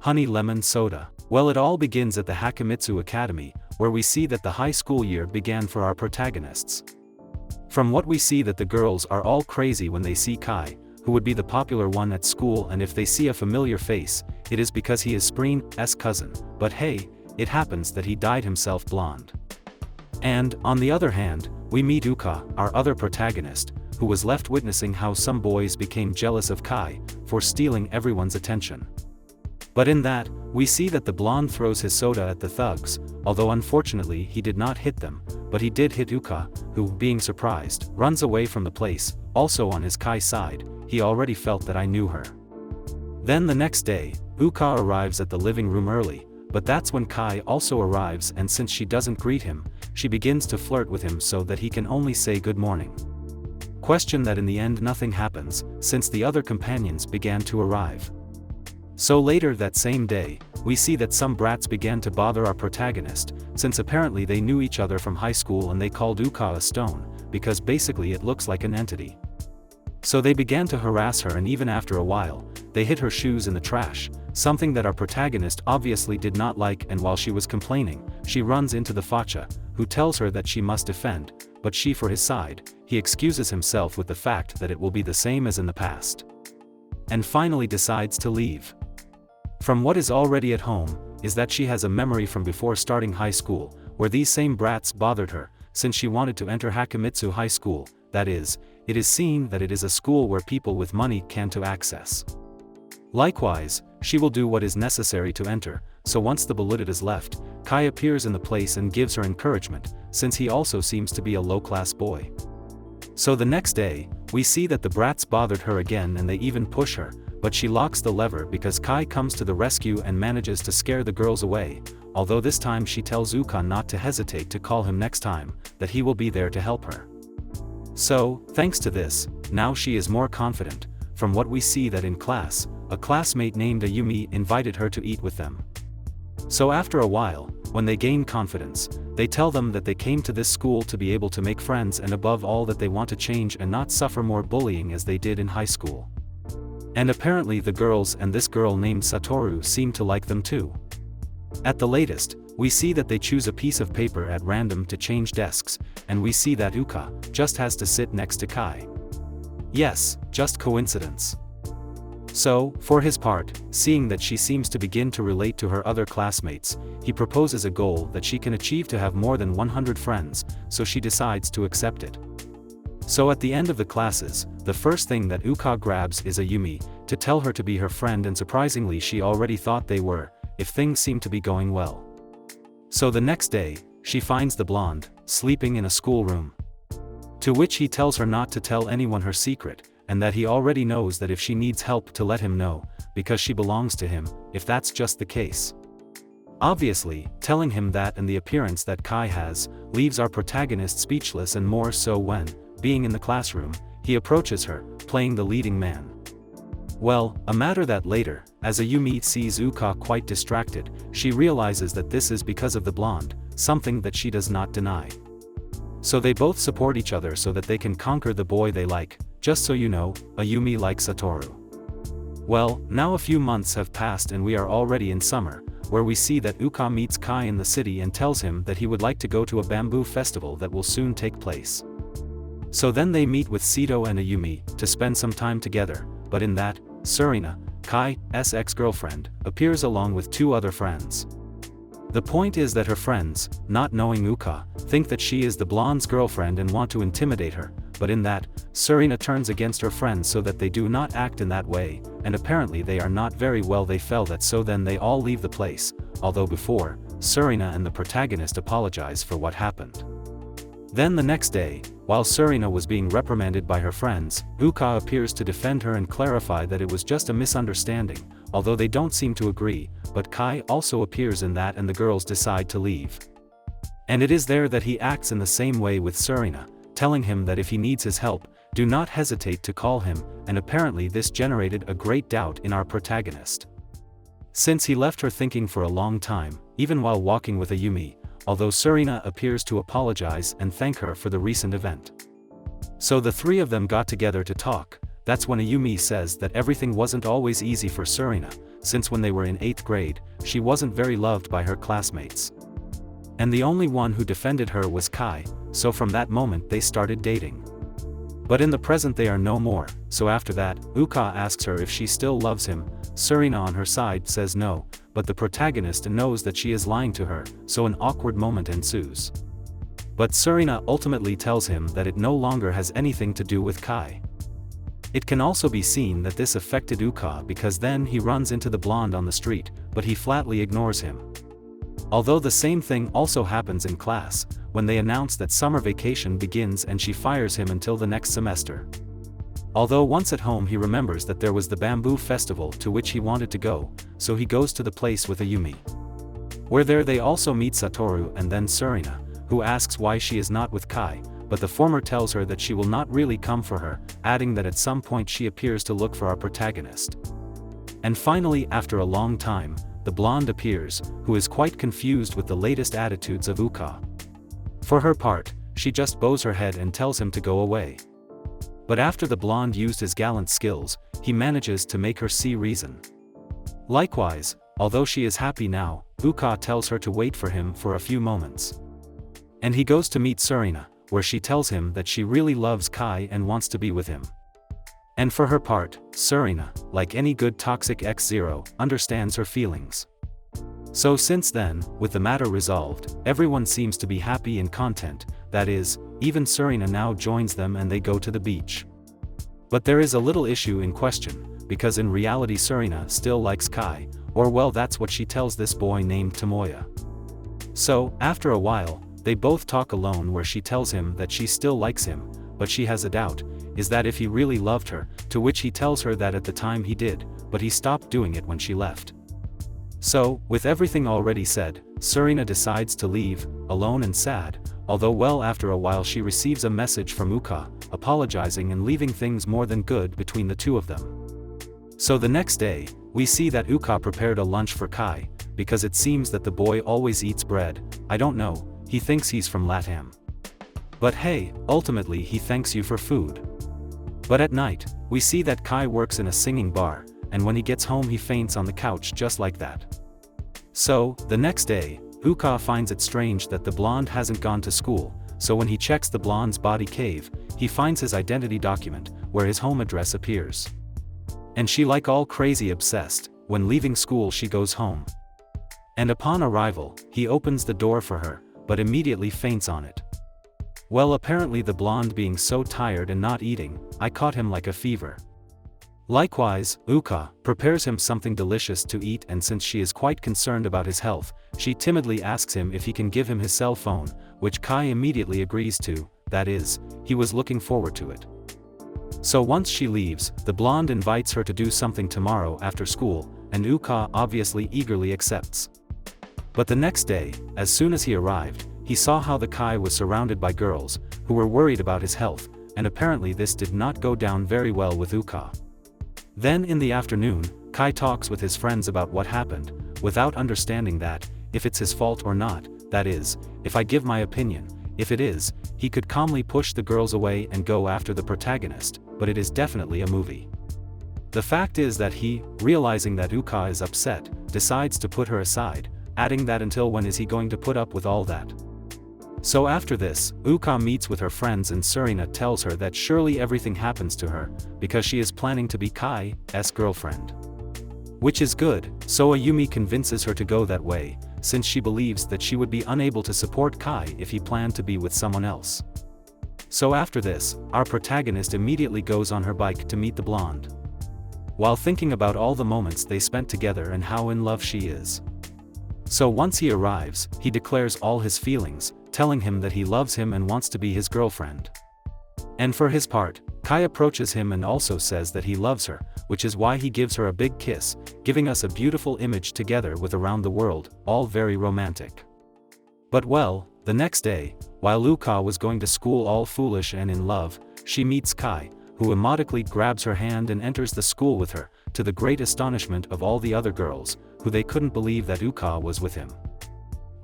honey lemon soda. Well, it all begins at the Hakumitsu Academy, where we see that the high school year began for our protagonists. From what we see that the girls are all crazy when they see Kai, who would be the popular one at school, and if they see a familiar face, it is because he is Spreen's cousin, but hey, it happens that he dyed himself blonde. And, on the other hand, we meet Uka, our other protagonist, who was left witnessing how some boys became jealous of Kai for stealing everyone's attention. But in that, we see that the blonde throws his soda at the thugs, although unfortunately he did not hit them, but he did hit Uka, who, being surprised, runs away from the place. Also on his Kai side, he already felt that I knew her. Then the next day, Uka arrives at the living room early, but that's when Kai also arrives, and since she doesn't greet him, she begins to flirt with him so that he can only say good morning. Question that in the end nothing happens, since the other companions began to arrive. So later that same day, we see that some brats began to bother our protagonist, since apparently they knew each other from high school and they called Uka a stone, because basically it looks like an entity. So they began to harass her, and even after a while, they hid her shoes in the trash, something that our protagonist obviously did not like, and while she was complaining, she runs into the Facha, who tells her that she must defend, but she for his side, he excuses himself with the fact that it will be the same as in the past. And finally decides to leave. From what is already at home, is that she has a memory from before starting high school, where these same brats bothered her, since she wanted to enter Hakumitsu High School, that is, it is seen that it is a school where people with money can to access. Likewise, she will do what is necessary to enter, so once the belittled is left, Kai appears in the place and gives her encouragement, since he also seems to be a low-class boy. So the next day, we see that the brats bothered her again and they even push her, but she locks the lever because Kai comes to the rescue and manages to scare the girls away, although this time she tells Uka not to hesitate to call him next time, that he will be there to help her. So, thanks to this, now she is more confident, from what we see that in class, a classmate named Ayumi invited her to eat with them. So after a while, when they gain confidence, they tell them that they came to this school to be able to make friends, and above all that they want to change and not suffer more bullying as they did in high school. And apparently the girls and this girl named Satoru seem to like them too. At the latest, we see that they choose a piece of paper at random to change desks, and we see that Uka just has to sit next to Kai. Yes, just coincidence. So, for his part, seeing that she seems to begin to relate to her other classmates, he proposes a goal that she can achieve to have more than 100 friends, so she decides to accept it. So at the end of the classes, the first thing that Uka grabs is Ayumi, to tell her to be her friend, and surprisingly she already thought they were, if things seem to be going well. So the next day, she finds the blonde, sleeping in a schoolroom. To which he tells her not to tell anyone her secret, and that he already knows that if she needs help to let him know, because she belongs to him, if that's just the case. Obviously, telling him that and the appearance that Kai has, leaves our protagonist speechless, and more so when, being in the classroom, he approaches her, playing the leading man. Well, a matter that later, as Ayumi sees Uka quite distracted, she realizes that this is because of the blonde, something that she does not deny. So they both support each other so that they can conquer the boy they like. Just so you know, Ayumi likes Satoru. Well, now a few months have passed and we are already in summer, where we see that Uka meets Kai in the city and tells him that he would like to go to a bamboo festival that will soon take place. So then they meet with Sito and Ayumi to spend some time together, but in that, Surina, Kai's ex-girlfriend, appears along with two other friends. The point is that her friends, not knowing Uka, think that she is the blonde's girlfriend and want to intimidate her, but in that, Surina turns against her friends so that they do not act in that way, and apparently they are not very well. They felt that, so then they all leave the place, although before, Surina and the protagonist apologize for what happened. Then the next day, while Surina was being reprimanded by her friends, Uka appears to defend her and clarify that it was just a misunderstanding, although they don't seem to agree, but Kai also appears in that and the girls decide to leave. And it is there that he acts in the same way with Surina, telling him that if he needs his help, do not hesitate to call him, and apparently this generated a great doubt in our protagonist. Since he left her thinking for a long time, even while walking with Ayumi, although Surina appears to apologize and thank her for the recent event. So the three of them got together to talk. That's when Ayumi says that everything wasn't always easy for Surina, since when they were in 8th grade, she wasn't very loved by her classmates. And the only one who defended her was Kai, so from that moment they started dating. But in the present they are no more, so after that, Uka asks her if she still loves him. Serena on her side says no, but the protagonist knows that she is lying to her, so an awkward moment ensues. But Serena ultimately tells him that it no longer has anything to do with Kai. It can also be seen that this affected Uka because then he runs into the blonde on the street, but he flatly ignores him. Although the same thing also happens in class, when they announce that summer vacation begins and she fires him until the next semester. Although once at home he remembers that there was the bamboo festival to which he wanted to go, so he goes to the place with Ayumi. Where there they also meet Satoru and then Serena, who asks why she is not with Kai, but the former tells her that she will not really come for her, adding that at some point she appears to look for our protagonist. And finally, after a long time, the blonde appears, who is quite confused with the latest attitudes of Uka. For her part, she just bows her head and tells him to go away. But after the blonde used his gallant skills, he manages to make her see reason. Likewise, although she is happy now, Uka tells her to wait for him for a few moments. And he goes to meet Serena, where she tells him that she really loves Kai and wants to be with him. And for her part, Serena, like any good toxic X0, understands her feelings. So since then, with the matter resolved, everyone seems to be happy and content, that is, even Serena now joins them and they go to the beach. But there is a little issue in question, because in reality Serena still likes Kai, or well that's what she tells this boy named Tomoya. So, after a while, they both talk alone where she tells him that she still likes him, but she has a doubt, is that if he really loved her, to which he tells her that at the time he did, but he stopped doing it when she left. So, with everything already said, Serena decides to leave, alone and sad, although well after a while she receives a message from Uka, apologizing and leaving things more than good between the two of them. So the next day, we see that Uka prepared a lunch for Kai, because it seems that the boy always eats bread, I don't know, he thinks he's from Latam. But hey, ultimately he thanks you for food. But at night, we see that Kai works in a singing bar, and when he gets home he faints on the couch just like that. So, the next day, Uka finds it strange that the blonde hasn't gone to school, so when he checks the blonde's body cave, he finds his identity document, where his home address appears. And she like all crazy obsessed, when leaving school she goes home. And upon arrival, he opens the door for her, but immediately faints on it. Well apparently the blonde being so tired and not eating, I caught him like a fever. Likewise, Uka prepares him something delicious to eat and since she is quite concerned about his health, she timidly asks him if he can give him his cell phone, which Kai immediately agrees to, that is, he was looking forward to it. So once she leaves, the blonde invites her to do something tomorrow after school, and Uka obviously eagerly accepts. But the next day, as soon as he arrived, he saw how the Kai was surrounded by girls, who were worried about his health, and apparently this did not go down very well with Uka. Then in the afternoon, Kai talks with his friends about what happened, without understanding that, if it's his fault or not, that is, if I give my opinion, if it is, he could calmly push the girls away and go after the protagonist, but it is definitely a movie. The fact is that he, realizing that Uka is upset, decides to put her aside, adding that until when is he going to put up with all that. So after this, Uka meets with her friends and Serena tells her that surely everything happens to her, because she is planning to be Kai's girlfriend. Which is good, so Ayumi convinces her to go that way, since she believes that she would be unable to support Kai if he planned to be with someone else. So after this, our protagonist immediately goes on her bike to meet the blonde. While thinking about all the moments they spent together and how in love she is. So once he arrives, he declares all his feelings, telling him that he loves him and wants to be his girlfriend. And for his part, Kai approaches him and also says that he loves her, which is why he gives her a big kiss, giving us a beautiful image together with Around the World, all very romantic. But well, the next day, while Uka was going to school all foolish and in love, she meets Kai, who immediately grabs her hand and enters the school with her, to the great astonishment of all the other girls, who they couldn't believe that Uka was with him.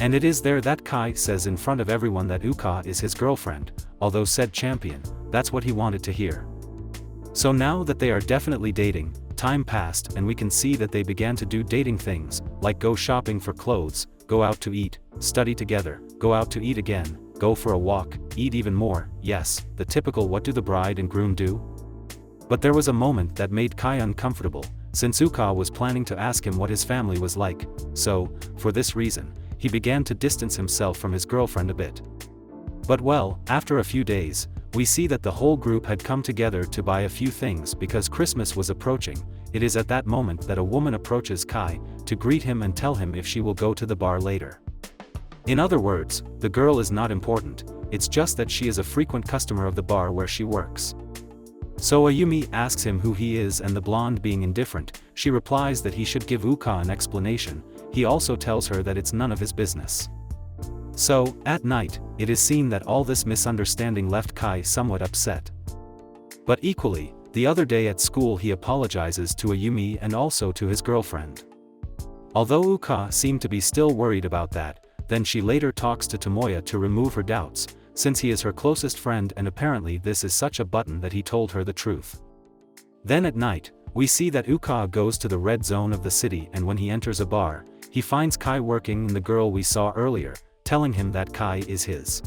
And it is there that Kai says in front of everyone that Uka is his girlfriend, although said champion, that's what he wanted to hear. So now that they are definitely dating, time passed and we can see that they began to do dating things, like go shopping for clothes, go out to eat, study together, go out to eat again, go for a walk, eat even more, yes, the typical what do the bride and groom do? But there was a moment that made Kai uncomfortable, since Uka was planning to ask him what his family was like, so, for this reason, he began to distance himself from his girlfriend a bit. But well, after a few days, we see that the whole group had come together to buy a few things because Christmas was approaching. It is at that moment that a woman approaches Kai, to greet him and tell him if she will go to the bar later. In other words, the girl is not important, it's just that she is a frequent customer of the bar where she works. So Ayumi asks him who he is, and the blonde being indifferent, she replies that he should give Uka an explanation. He also tells her that it's none of his business. So, at night, it is seen that all this misunderstanding left Kai somewhat upset. But equally, the other day at school he apologizes to Ayumi and also to his girlfriend. Although Uka seemed to be still worried about that, then she later talks to Tomoya to remove her doubts, since he is her closest friend and apparently this is such a button that he told her the truth. Then at night, we see that Uka goes to the red zone of the city, and when he enters a bar, he finds Kai working and the girl we saw earlier, telling him that Kai is his.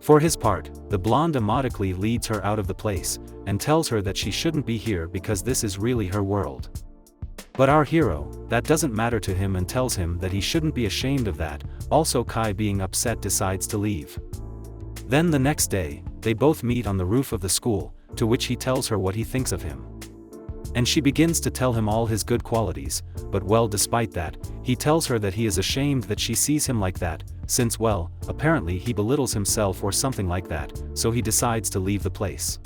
For his part, the blonde immediately leads her out of the place, and tells her that she shouldn't be here because this is really her world. But our hero, that doesn't matter to him and tells him that he shouldn't be ashamed of that. Also Kai, being upset, decides to leave. Then the next day, they both meet on the roof of the school, to which he tells her what he thinks of him. And she begins to tell him all his good qualities, but well, despite that, he tells her that he is ashamed that she sees him like that, since well, apparently he belittles himself or something like that, so he decides to leave the place.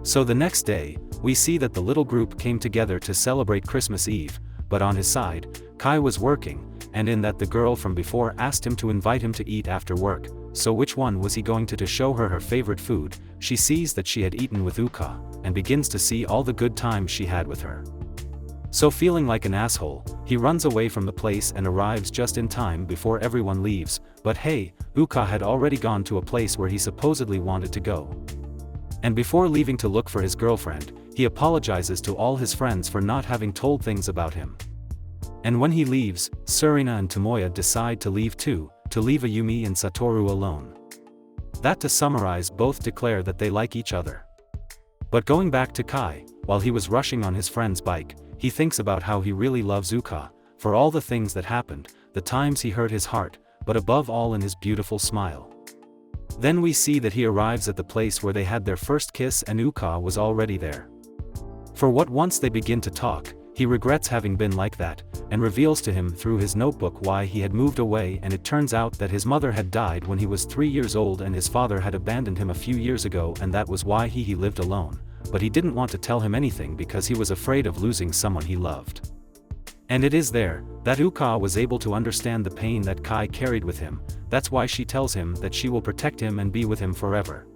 So the next day, we see that the little group came together to celebrate Christmas Eve, but on his side, Kai was working, and in that the girl from before asked him to invite him to eat after work, so which one was he going to show her her favorite food? She sees that she had eaten with Uka, and begins to see all the good times she had with her. So feeling like an asshole, he runs away from the place and arrives just in time before everyone leaves, but hey, Uka had already gone to a place where he supposedly wanted to go. And before leaving to look for his girlfriend, he apologizes to all his friends for not having told things about him. And when he leaves, Surina and Tomoya decide to leave too, to leave Ayumi and Satoru alone. That to summarize, both declare that they like each other. But going back to Kai, while he was rushing on his friend's bike, he thinks about how he really loves Uka, for all the things that happened, the times he hurt his heart, but above all in his beautiful smile. Then we see that he arrives at the place where they had their first kiss and Uka was already there. For what once they begin to talk, he regrets having been like that, and reveals to him through his notebook why he had moved away, and it turns out that his mother had died when he was 3 years old and his father had abandoned him a few years ago, and that was why he lived alone, but he didn't want to tell him anything because he was afraid of losing someone he loved. And it is there that Uka was able to understand the pain that Kai carried with him. That's why she tells him that she will protect him and be with him forever.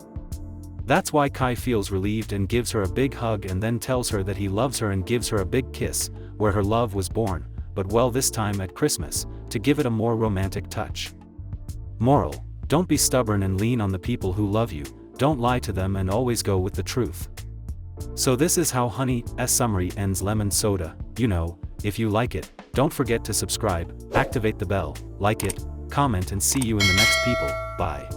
That's why Kai feels relieved and gives her a big hug and then tells her that he loves her and gives her a big kiss, where her love was born, but well, this time at Christmas, to give it a more romantic touch. Moral: don't be stubborn and lean on the people who love you, don't lie to them and always go with the truth. So this is how Honey's summary ends Lemon Soda. You know, if you like it, don't forget to subscribe, activate the bell, like it, comment, and see you in the next people. Bye.